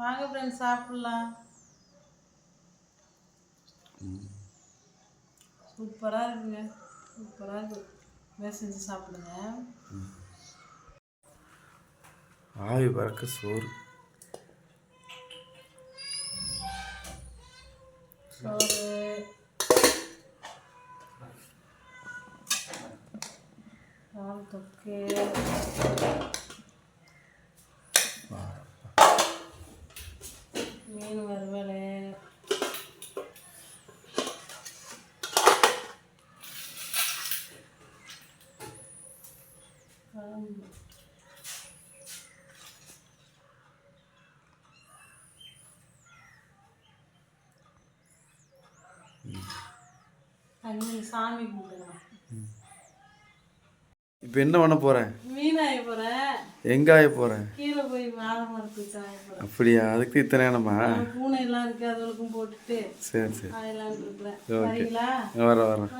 வாங்க ஃப்ரெண்ட்ஸ் சாப்பிடலாம். சூப்பராக இருக்குங்க, சூப்பராக இருக்குது. வேறு செஞ்சு சாப்பிடுங்க. ஆவி பறக்க சோறு கால் தொக்கு, மீன் வறுவல், குழம்பு. அங்கே சாமி கும்பிட்டுக்கலாம். இப்போ என்ன பண்ண போகிறேன்? மீன் ஆய போகிறேன். எங்கே ஆய போகிறேன்? கீழே போய் வாழை மரத்துக்கு ஆய போகிறேன். அப்படியா? அதுக்கு இத்தனை நேரமா? பூனை எல்லாம் இருக்குது, அதுகளுக்கும் போட்டுட்டு சரி சரி ஆயலான்னு இருக்கிறேன். ஓகே, வரீங்களா? வரேன்.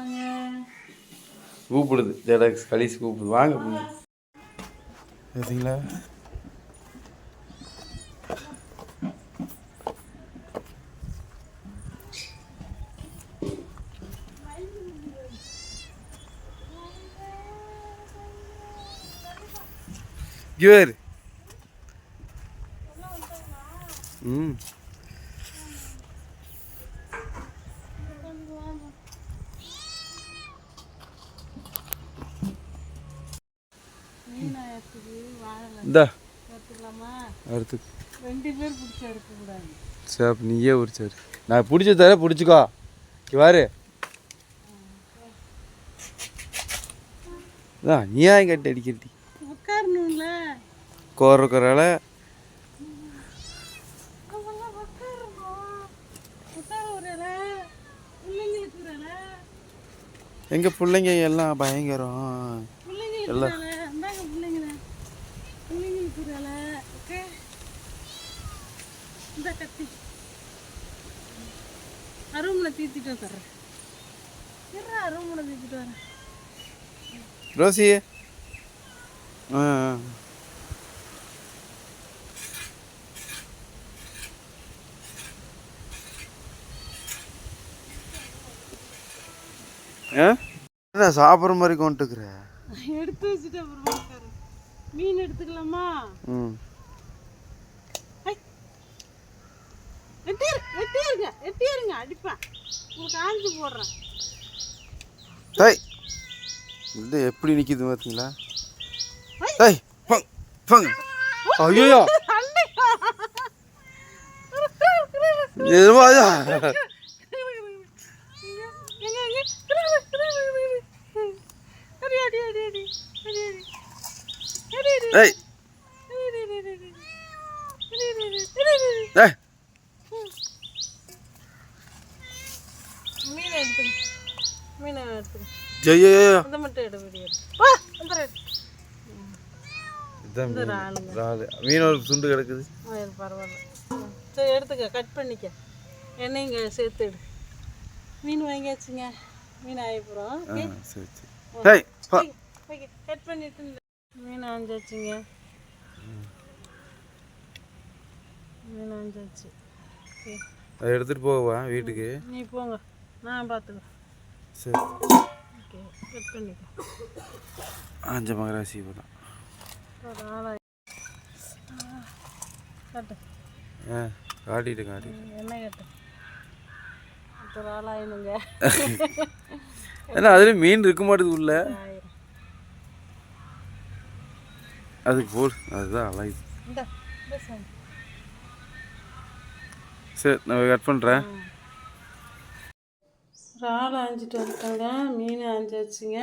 கூப்பிடுது ஜெராக்ஸ் கலீஸ் கூப்பிடுது. வாங்க பார்த்தீங்களா? கிவர் இந்தா அடுத்து 2 பேர் பிடிச்சி எடுக்கக்கூடாது. சரி, அப்போ நீயே பிடிச்சாரு. நான் பிடிச்ச தர பிடிச்சிக்கோ. வாரு நீ ஏன் கட்டி அடிக்கிறடி? உட்காரணும்ல. கோரக்குறால எங்க பிள்ளைங்க எல்லாம் பயங்கரம். எல்லாம் ரூம்ல தீத்திட்டு வந்துடுறேன். ரூம்ல தீத்திட்டு வரேன். ரோசி சாப்பிட்ற மாதிரி கொண்டுக்குற. எடுத்து வச்சுட்டு அப்புறமா மீன் எடுத்துக்கலாமா? வெட்டிருங்க அடிப்பேன். உங்களுக்கு ஆஞ்சு போடுறேன். இது எப்படி நிற்கிது பார்த்தீங்களா? ஐயோ மீன் எடுத்து மீன் ஒரு துண்டு கிடக்குது. பரவாயில்ல, சரி எடுத்துக்க. கட் பண்ணிக்க, எண்ணெய்ங்க சேர்த்து எடு. மீன் வாங்கியாச்சுங்க. மீன் ஆயிப்புறோம். கட் பண்ணிட்டு மீன் ஆஞ்சாச்சுங்க. மீன் ஆஞ்சாச்சு. அதை எடுத்துகிட்டு போவா வீட்டுக்கு? நீ போங்க, நான் பார்த்துக்கோ. சரி ஓகே, கட் பண்ணிக்கோ. ஆஞ்ச மகராசி போதான் காட்டு. காட்டிட்டு என்ன கேட்டு ஒரு ஆளாயினுங்க. ஏன்னா அதுலேயும் மீன் இருக்க மாட்டேது உள்ள. அதுக்கு போடு, அதுதான் அழகு. சரி, நான் கட் பண்ணுறேன். இறால் ஆஞ்சிட்டு வந்துட்டாங்க. மீன் ஆஞ்சாச்சுங்க.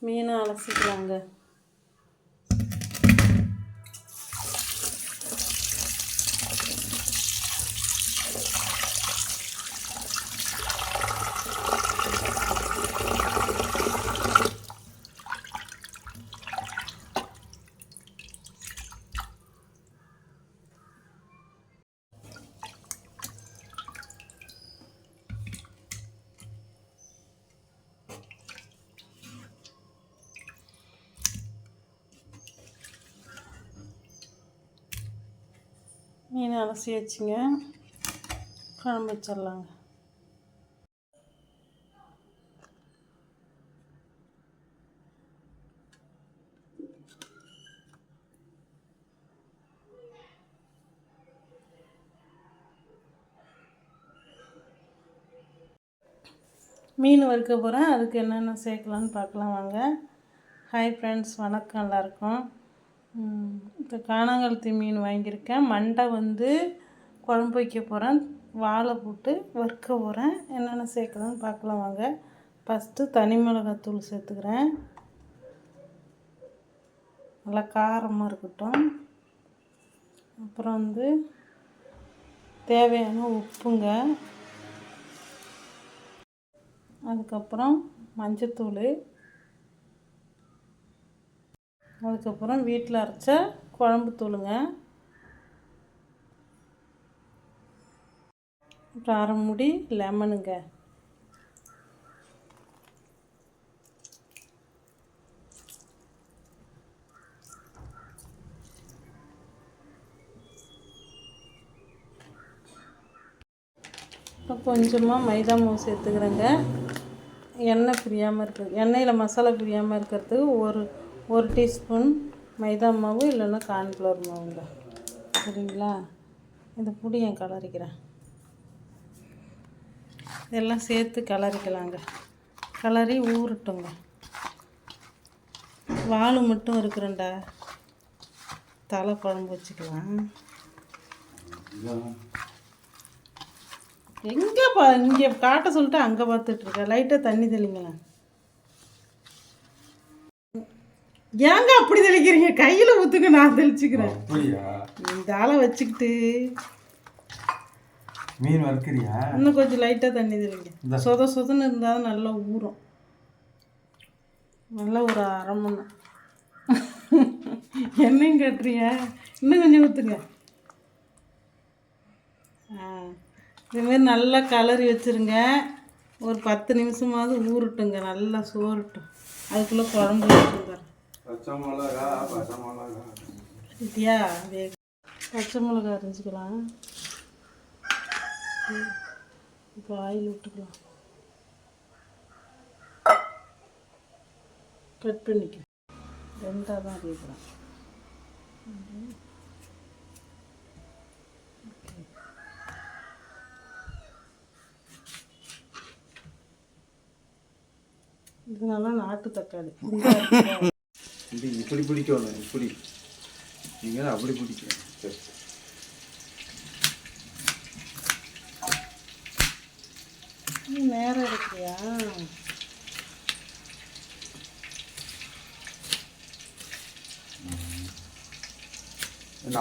மீனை அலசிக்கலாங்க. மீன் அலசி வச்சுங்க, குழம்பு வச்சிடலாங்க. மீன் வறுக்க போகிறேன். அதுக்கு என்னென்ன சேர்க்கலான்னு பார்க்கலாம் வாங்க. ஹாய் ஃப்ரெண்ட்ஸ், வணக்கம் எல்லாருக்கும். இப்போ காணாங்கழுத்தி மீன் வாங்கியிருக்கேன். மண்டை வந்து குழம்பு வைக்க போகிறேன். வாழை போட்டு வறுக்க போகிறேன். என்னென்ன சேர்க்கலான்னு பார்க்கலாம் வாங்க. ஃபஸ்ட்டு தனி மிளகாத்தூள் சேர்த்துக்கிறேன். நல்லா காரமாக இருக்கட்டும். அப்புறம் வந்து தேவையான உப்புங்க. அதுக்கப்புறம் மஞ்சத்தூள். அதுக்கப்புறம் வீட்டில் அரைச்ச குழம்பு தூளுங்க. அப்புறம் அரை மூடி லெமனுங்க. இப்போ கொஞ்சமாக மைதா மாவு சேர்த்துக்கிறேங்க. எண்ணெய் பிரியாமல் இருக்குது, எண்ணெயில் மசாலா பிரியாமல் இருக்கிறதுக்கு ஒரு டீஸ்பூன் மைதா மாவு இல்லைன்னா கார்ன்ஃப்ளவர் மாவுங்க. சரிங்களா? இந்த புளியை கலரிக்கிறேன். இதெல்லாம் சேர்த்து கலரிக்கலாங்க. கலரி ஊறட்டுங்க. வால் மட்டும் இருக்கிறேன்டா, தலை குழம்பு வச்சுக்கலாம். இங்கே காட்ட சொல்லிட்டு அங்கே பார்த்துட்ருக்கேன். லைட்டாக தண்ணி தெளிங்களேன். ஏங்க அப்படி தெளிக்கிறீங்க? கையில் ஊற்றுங்க, நான் தெளிச்சுக்கிறேன். இந்த ஆளை வச்சுக்கிட்டு மீன் வறுக்கிறியா? இன்னும் கொஞ்சம் லைட்டாக தண்ணி தெளிங்க. சொதன்னு இருந்தாலும் நல்லா ஊறும். நல்லா ஒரு அரை மணி எண்ணெயும் கட்டுறியா? இன்னும் கொஞ்சம் ஊற்றுங்க. இதுமாரி நல்லா கலரி வச்சுருங்க. ஒரு 10 நிமிஷமாவது ஊறட்டுங்க, நல்லா சோறட்டும். அதுக்குள்ளே குழம்பு வச்சுருங்க. சரியா? பச்சை மிளகா அரைஞ்சிக்கலாம். இப்போ ஆயில் விட்டுக்கலாம். கட் பண்ணிக்க. 2ஆக தான் அறியலாம். இதனால நாட்டு தக்காளி இப்படி பிடிக்கணும். இப்படி நீங்கள் அப்படி பிடிக்கணும். சரி, நேரம் எடுக்கிறியா?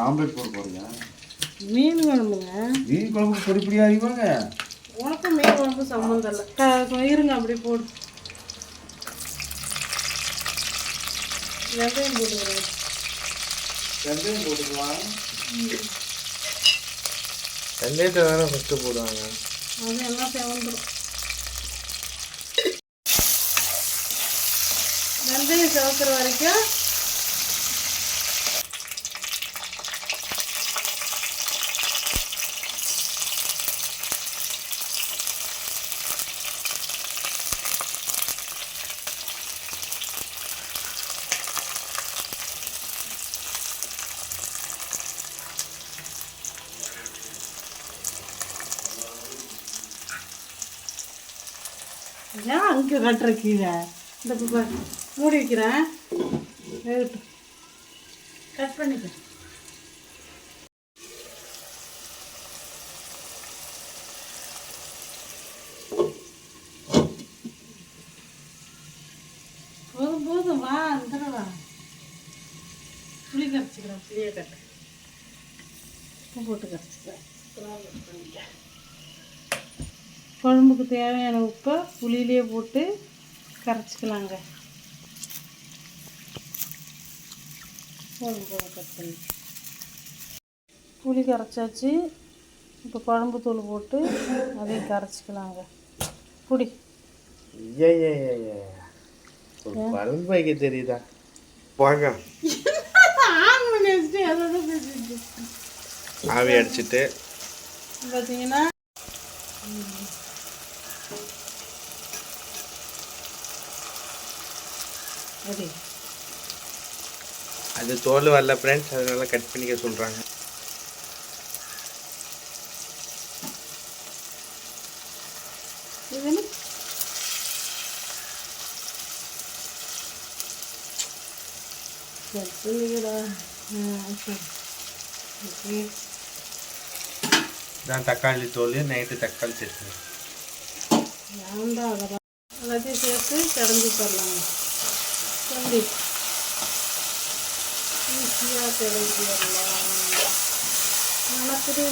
ஆம்லேட் போட போறீங்க? மீன் குழம்புங்க. மீன் குழம்புக்கு பொடி பொடியாக அறிவாங்க. உனக்கு மீன் குழம்பு சம்மந்தம் இல்லை. இருங்க, அப்படி போடு. வெங்காயம் போட்டுக்கிறேன். வெங்காயம் போட்டுக்கலாம். வெங்காயத்தை வேறு ஃபஸ்ட்டு போடுவாங்க. அது எல்லாம் செவந்துடும். வெங்காயம் செவக்கிற வரைக்கும் ஏன் அங்கே கட்டுற கீழே இந்த மூடி வைக்கிறேன். வேகட்டும். கட் பண்ணிக்க. போதும் வா, இந்த வா. புளி கரைச்சிக்கிறேன். புளியை கட்டு. உப்பு போட்டு கரைச்சிக்கிறேன். குழம்புக்கு தேவையான உப்பை புளியிலே போட்டு கரைச்சிக்கலாங்க. கட் பண்ணி புளி கரைச்சாச்சு. இப்போ குழம்பு தூள் போட்டு அதையும் கரைச்சிக்கலாங்க. புடி குழம்பு வைக்க தெரியுதா? வாங்க. ஆவி அடிச்சிட்டு பார்த்தீங்கன்னா அது அது தோல் வரல ஃப்ரெண்ட்ஸ், அதனால கட் பண்ணிக்க சொல்கிறாங்க. இது கட் பண்ணிக்கடா. சரி ஓகே. இதான் தக்காளி தோல், நைட்டு தக்காளி சட்னி. வேண்டாம் அதெல்லாம் எல்லாத்தையும் சேர்த்து கிடஞ்சி தரலாங்க. கிளம்பி ஈஸியாக கிளம்பி வரலாம். மணக்குது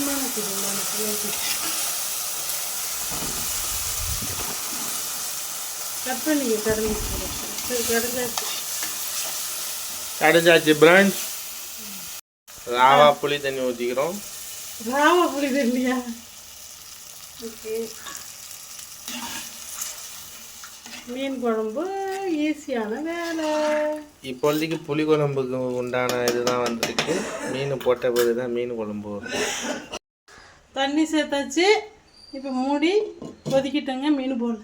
கட் பண்ணிக்க கிடஞ்சி சரி கிடஞ்சாச்சு. கடைஞ்சாச்சு ஃப்ரெண்ட்ஸ். ராவா புளி தண்ணி ஊற்றிக்கிறோம். ராவா புளி தண்ணியா? ஓகே. மீன் குழம்பு ஈஸியான வேலை. இப்போதைக்கு புளி குழம்புக்கு உண்டான இதுதான் வந்திருக்கு. மீன் போட்ட பிறகு தான் மீன் குழம்பு வரும். தண்ணி சேர்த்தாச்சு. இப்போ மூடி கொதிக்கிட்டங்க. மீன் போடல.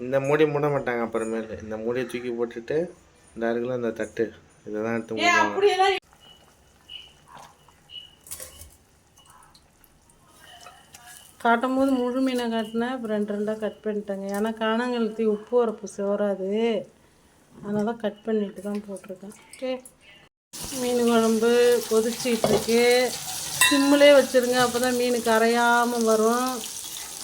இந்த மூடி மூட மாட்டாங்க அப்புறமேலு. இந்த மூடியை தூக்கி போட்டுட்டு இந்த இருக்குல்ல அந்த தட்டு, இதை தான் எடுத்து மூடுவாங்க. அப்படியெல்லாம் காட்டும் போது முழு மீனை காட்டினேன். இப்போ ரெண்டு ரெண்டாக கட் பண்ணிட்டேங்க. ஏன்னா காணாங்கழுத்தி உப்பு உரப்பு சோறாது, அதனால கட் பண்ணிட்டு தான் போட்டிருக்கேன். ஓகே. மீன் குழம்பு கொதிச்சிட்ருக்கு. சிம்மிலே வச்சுருங்க, அப்போ தான் மீன் கரையாமல் வரும்.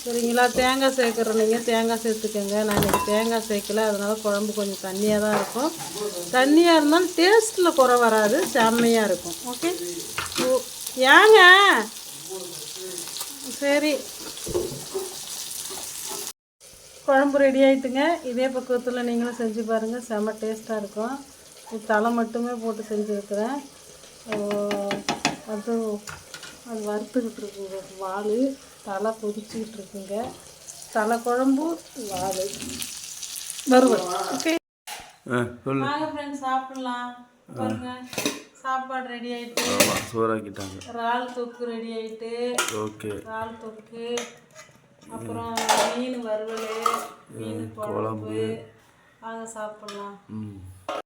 சரிங்களா? தேங்காய் சேர்க்குறோம், நீங்கள் தேங்காய் சேர்த்துக்கோங்க. நான் இன்றைக்கி தேங்காய் சேர்க்கல, அதனால் குழம்பு கொஞ்சம் தண்ணியாக தான் இருக்கும். தண்ணியாக இருந்தாலும் டேஸ்ட்டில் குறை வராது, செம்மையாக இருக்கும். ஓகே. ஏங்க சரி, குழம்பு ரெடி ஆகிட்டுங்க. இதே பக்குவத்தில் நீங்களும் செஞ்சு பாருங்கள், செம்ம டேஸ்ட்டாக இருக்கும். இது தலை மட்டுமே போட்டு செஞ்சுருக்கிறேன். அது வறுத்துக்கிட்டு இருக்குங்க. வால் தலை கொதிச்சுக்கிட்டு இருக்குங்க. தலை குழம்பு வால் வறுவல். ஓகே வாங்க ஃப்ரெண்ட்ஸ் சாப்பிட்லாம். பாருங்க சாப்பாடு ரெடி ஆகிட்டு சோறாக்கிட்டாங்க. இறால் தொக்கு ரெடி ஆகிட்டு. ஓகே. இறால் தொக்கு, அப்புறம் மீன் வறுவல், மீன் குழம்பு. வாங்க சாப்பிட்லாம்.